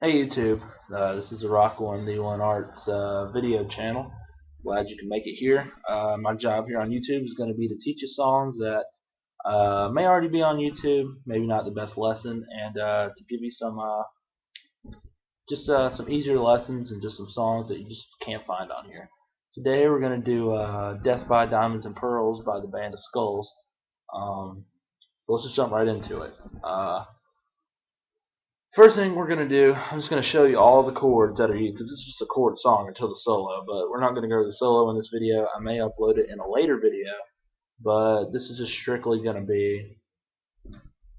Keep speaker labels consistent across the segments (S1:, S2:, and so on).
S1: Hey YouTube, this is Rocco on the One Arts video channel. Glad you can make it here. My job here on YouTube is going to be to teach you songs that may already be on YouTube, maybe not the best lesson, and to give you some easier lessons and just some songs that you just can't find on here. Today we're going to do Death by Diamonds and Pearls by the Band of Skulls. Um, let's just jump right into it. First thing we're going to do, I'm just going to show you all the chords that are used, because this is just a chord song until the solo, but we're not going to go to the solo in this video. I may upload it in a later video, but this is just strictly going to be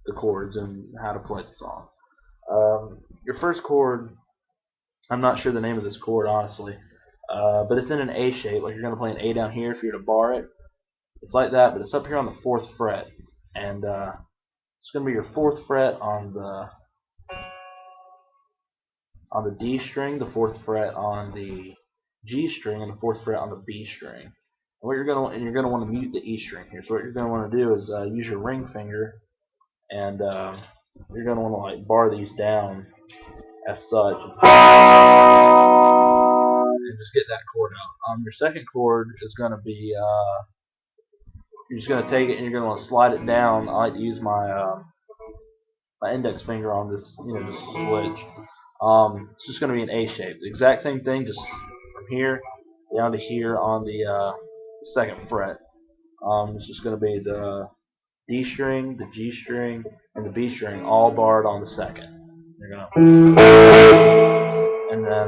S1: the chords and how to play the song. Your first chord, I'm not sure the name of this chord, honestly, but it's in an A shape, like you're going to play an A down here if you were to bar it. It's like that, but it's up here on the 4th fret, and it's going to be your 4th fret on the D string, the 4th fret on the G string, and the 4th fret on the B string. You're gonna want to mute the E string here. So what you're gonna want to do is use your ring finger, and you're gonna want to like bar these down as such, and just get that chord out. Your second chord is gonna be you're just gonna take it and you're gonna want to slide it down. I like to use my index finger on this, just switch. It's just going to be an A shape. The exact same thing, just from here down to here on the 2nd fret. It's just going to be the D string, the G string, and the B string all barred on the 2nd. You're gonna, and then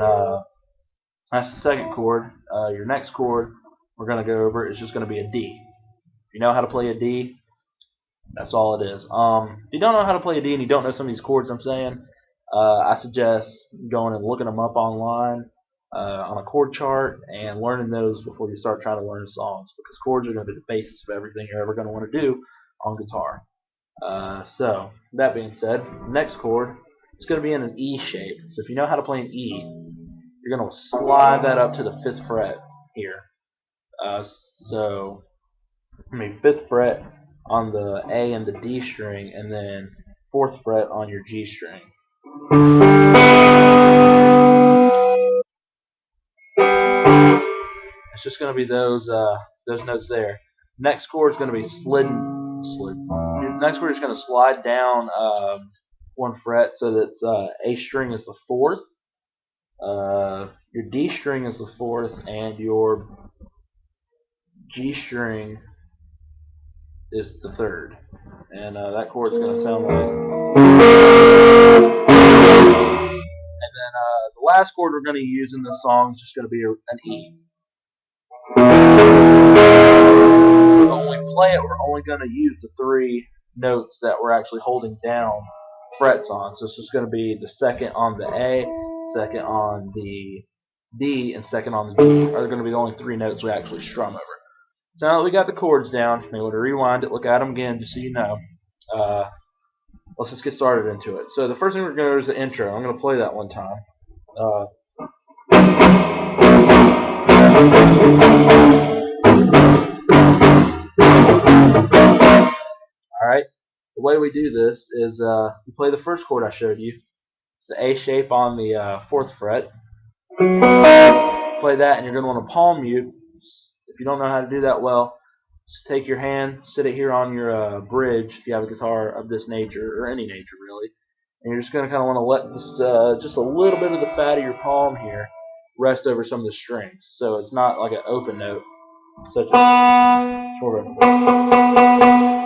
S1: that's the 2nd chord. Your next chord we're going to go over is just going to be a D. If you know how to play a D, that's all it is. If you don't know how to play a D and you don't know some of these chords I'm saying, I suggest going and looking them up online on a chord chart and learning those before you start trying to learn songs, because chords are going to be the basis of everything you're ever going to want to do on guitar. So that being said, next chord is going to be in an E shape. So if you know how to play an E, you're going to slide that up to the 5th fret here. So 5th fret on the A and the D string, and then 4th fret on your G string. It's just going to be those notes there. Next chord is going to be slid. Your next chord is going to slide down 1 fret, so that A string is the 4th, your D string is the 4th, and your G string is the 3rd. And that chord is going to sound like. And then the last chord we're going to use in this song is just going to be an E. To only play it, we're only going to use the 3 notes that we're actually holding down frets on. So it's just going to be the 2nd on the A, 2nd on the D, and 2nd on the G are going to be the only 3 notes we actually strum over. So now that we got the chords down, maybe we'll rewind it, look at them again just so you know. Let's just get started into it. So the first thing we're going to do is the intro. I'm going to play that one time. Alright, the way we do this is we play the first chord I showed you. It's the A shape on the 4th fret. Play that, and you're going to want to palm mute. If you don't know how to do that well, just take your hand, sit it here on your bridge if you have a guitar of this nature, or any nature really, and you're just going to kind of want to let this, just a little bit of the fat of your palm here rest over some of the strings, so it's not like an open note, such as sort of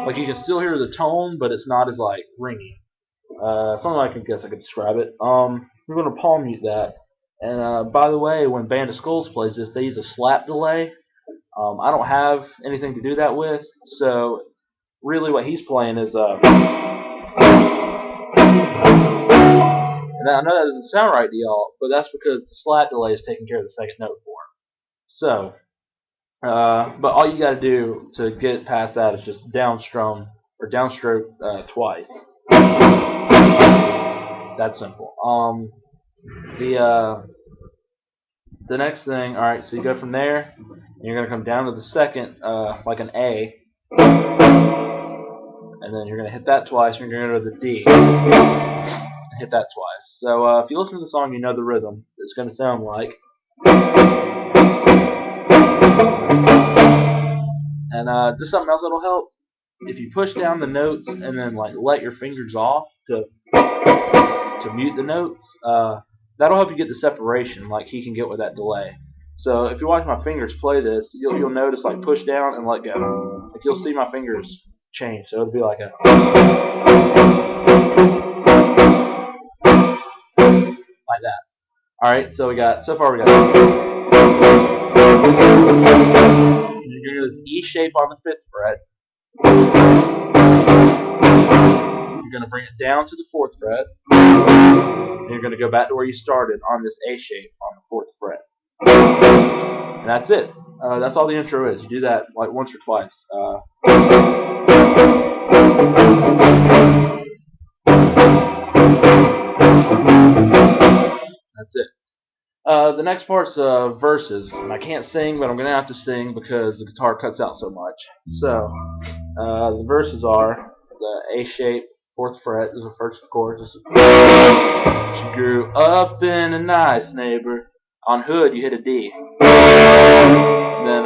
S1: like you can still hear the tone, but it's not as like ringy. Something I can guess I could describe it. We're going to palm mute that. And by the way, when Band of Skulls plays this, they use a slap delay. I don't have anything to do that with, so really what he's playing is and I know that doesn't sound right to y'all, but that's because the slap delay is taking care of the 2nd note for him. So, but all you got to do to get past that is just downstrum or downstroke twice. That's simple. The next thing, alright, so you go from there, and you're going to come down to the 2nd, like an A, and then you're going to hit that twice, and you're going to go to the D, and hit that twice. So if you listen to the song, you know the rhythm. It's going to sound like. And just something else that'll help. If you push down the notes and then like let your fingers off to mute the notes, that'll help you get the separation like he can get with that delay. So if you watch my fingers play this, you'll notice like push down and let go. Like you'll see my fingers change. So it'll be like a like that. All right. So so far we got. You're gonna do this E shape on the 5th fret. You're gonna bring it down to the 4th fret. And you're gonna go back to where you started on this A shape on the 4th fret. And that's it. That's all the intro is. You do that like once or twice. That's it. The next part's verses. And I can't sing, but I'm going to have to sing because the guitar cuts out so much. So, the verses are the A shape, 4th fret is the first chord. She grew up in a nice neighbor. On Hood, you hit a D. Then,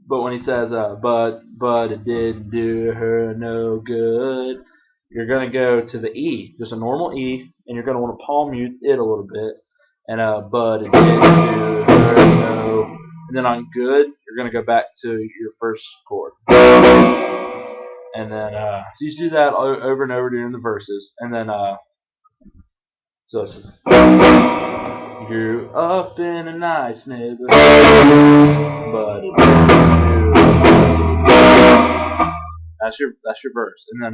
S1: but when he says, but it didn't do her no good, you're going to go to the E, just a normal E, and you're going to want to palm mute it a little bit. And, but it didn't do her no. And then on good, you're going to go back to your first chord. And then, so you just do that over and over during the verses. And then, so it's just. Grew up in a nice neighborhood, but it didn't do. That's your verse, and then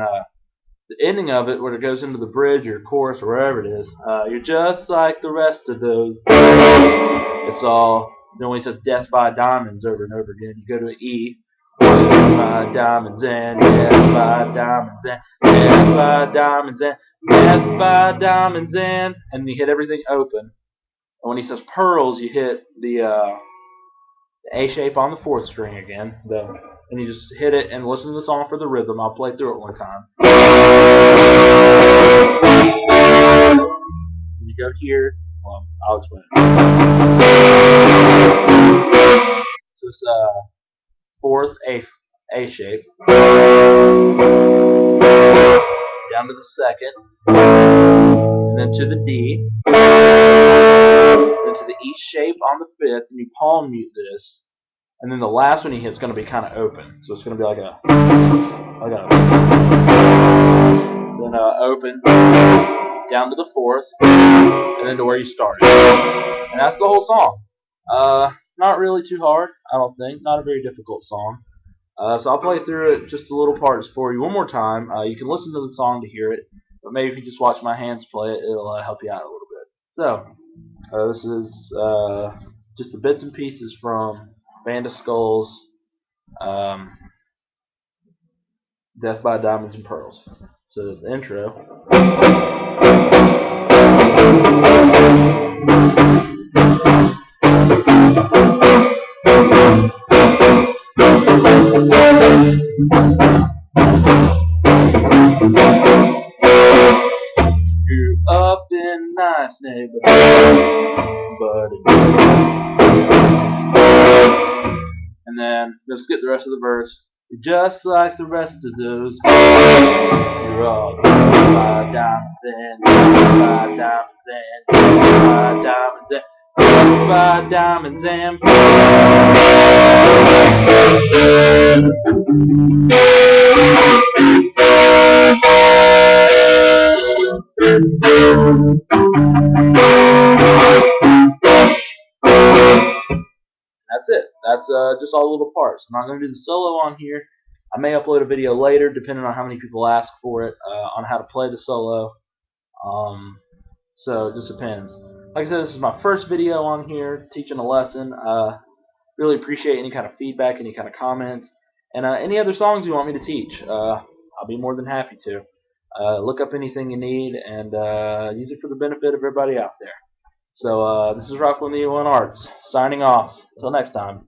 S1: the ending of it, where it goes into the bridge or chorus or wherever it is, you're just like the rest of those. It's all. Then when he says "Death by Diamonds" over and over again, you go to an E. Death by diamonds and death by diamonds and death by diamonds and death by diamonds and you hit everything open. And when he says pearls, you hit the A shape on the 4th string again. And you just hit it and listen to the song for the rhythm. I'll play through it one time. When you go here, well, I'll explain it. So it's 4th A shape. Down to the 2nd. And then to the D. Then to the E shape on the 5th, and you palm mute this, and then the last one you hit is going to be kind of open, so it's going to be like a then open down to the 4th, and then to where you started, and that's the whole song. Not really too hard, I don't think. Not a very difficult song. So I'll play through it, just the little parts for you one more time. You can listen to the song to hear it, but maybe if you just watch my hands play it, it'll help you out a little bit. So. This is just the bits and pieces from Band of Skulls, Death by Diamonds and Pearls. So the intro. Grew up in a nice neighborhood, but it didn't. And then let's get the rest of the verse. You're just like the rest of those. You're all by diamonds and by diamonds and by diamonds and by diamonds and. That's it. That's just all the little parts. I'm not going to do the solo on here. I may upload a video later, depending on how many people ask for it, on how to play the solo. So it just depends. Like I said, this is my first video on here, teaching a lesson. Really appreciate any kind of feedback, any kind of comments, and any other songs you want me to teach. I'll be more than happy to. Look up anything you need and use it for the benefit of everybody out there. So this is Rockwell Neal Arts, signing off. Until next time.